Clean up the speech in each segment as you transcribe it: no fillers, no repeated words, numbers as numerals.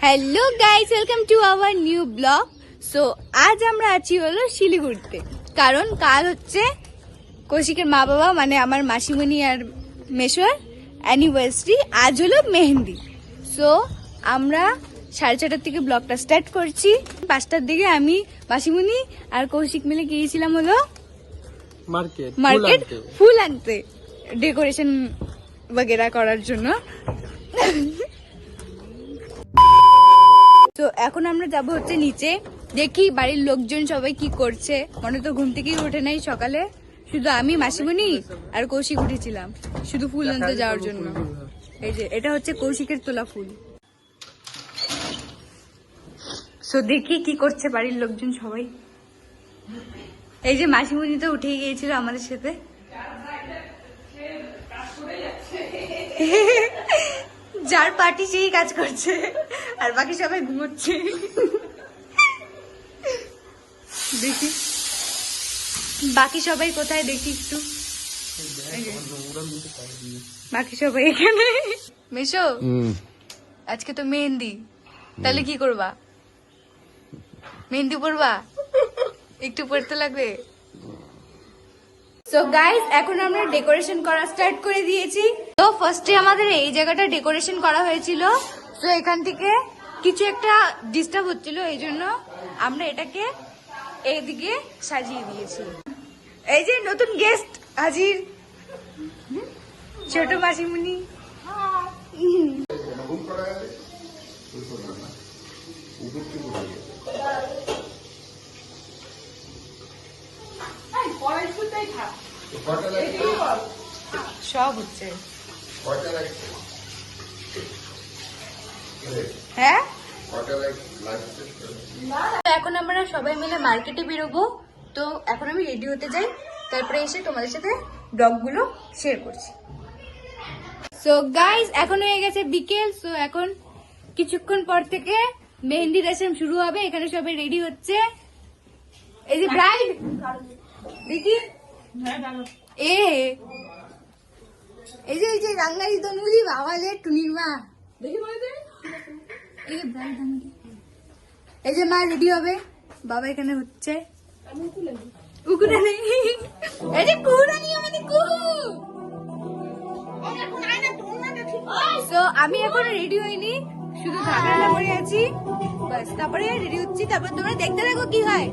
Hello guys, welcome to our new blog. So আজ আমরা আছি হলো শিলিগুড়িতে, কারণ কাল হচ্ছে কৌশিকের মা বাবা মানে আমার মাসিমণি আর মেশোর অ্যানিভার্সারি। আজ হলো মেহেন্দি। সো আমরা 6:30 থেকে ব্লগটা স্টার্ট করছি। 5টার দিকে আমি মাসিমণি আর কৌশিক মিলে গিয়েছিলাম হলো মার্কেট ফুল আনতে, ডেকোরেশন বগেরা করার জন্য। তো এখন আমরা যাব হচ্ছে নিচে, দেখি বাড়ির লোকজন সবাই কি করছে। মনে তো ঘুম থেকেই ওঠে নাই সকালে, শুধু আমি মাসিমণি আর কৌশিক উঠেছিলাম শুধু ফুল আনতে যাওয়ার জন্য। এই যে এটা হচ্ছে কৌশিকের তোলা ফুল। সো দেখি কি করছে বাড়ির লোকজন সবাই। এই যে মাসিমণি তো উঠেই গিয়েছিল আমাদের সাথে। যার পার্টি সেই কাজ করছে আর বাকি সবাই ঘুমোচ্ছে। দেখি বাকি সবাই কোথায়, দেখি একটু। বাকি সবাই এখানে। মেশো, আজকে তো মেহেন্দি, তাহলে কি করবা? মেহেন্দি পরবা? একটু পড়তে লাগবে। সো গাইস, এখন আমরা ডেকোরেশন করা স্টার্ট করে দিয়েছি। তো ফার্স্টে আমাদের এই জায়গাটা ডেকোরেশন করা হয়েছিল। তো এখান থেকে কিছু একটা ডিস্টার্ব হচ্ছিল, এই জন্য আমরা এটাকে এইদিকে সাজিয়ে দিয়েছি। এই যে নতুন গেস্ট হাজির, ছোট মাসিমণি। সব হচ্ছে হ্যাঁ। এখন আমরা সবাই মিলে মার্কেটে বেরোবো। তো এখন আমি রেডি হতে যাই, তারপরে এসে তোমাদের সাথে ব্লগগুলো শেয়ার করছি। সো গাইস, এখন হয়ে গেছে বিকেল। সো এখন কিছুক্ষণ পর থেকে মেহেন্দি রসম শুরু হবে। এখানে সবাই রেডি হচ্ছে। এই যে ব্রাইড, দেখি এই যে রাঙ্গারি তনুরি বাবালে টুনির মা, এই যে মা রেডি হবে, বাবা এখানে হচ্ছে। কুকুরা নেই, এই যে কুকুরানি আমাদের কুকু। সো আমি এখন রেডি হইনি, শুধু ঝামেলা পরে আছি, বাস। তারপরে রেডি হচ্ছি, তারপর তোমরা দেখতে থাকো কি হয়।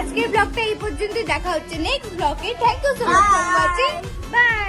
আজকের ব্লগটা এই পর্যন্ত, দেখা হচ্ছে নেক্সট ব্লগে। Thank you so much for watching, by.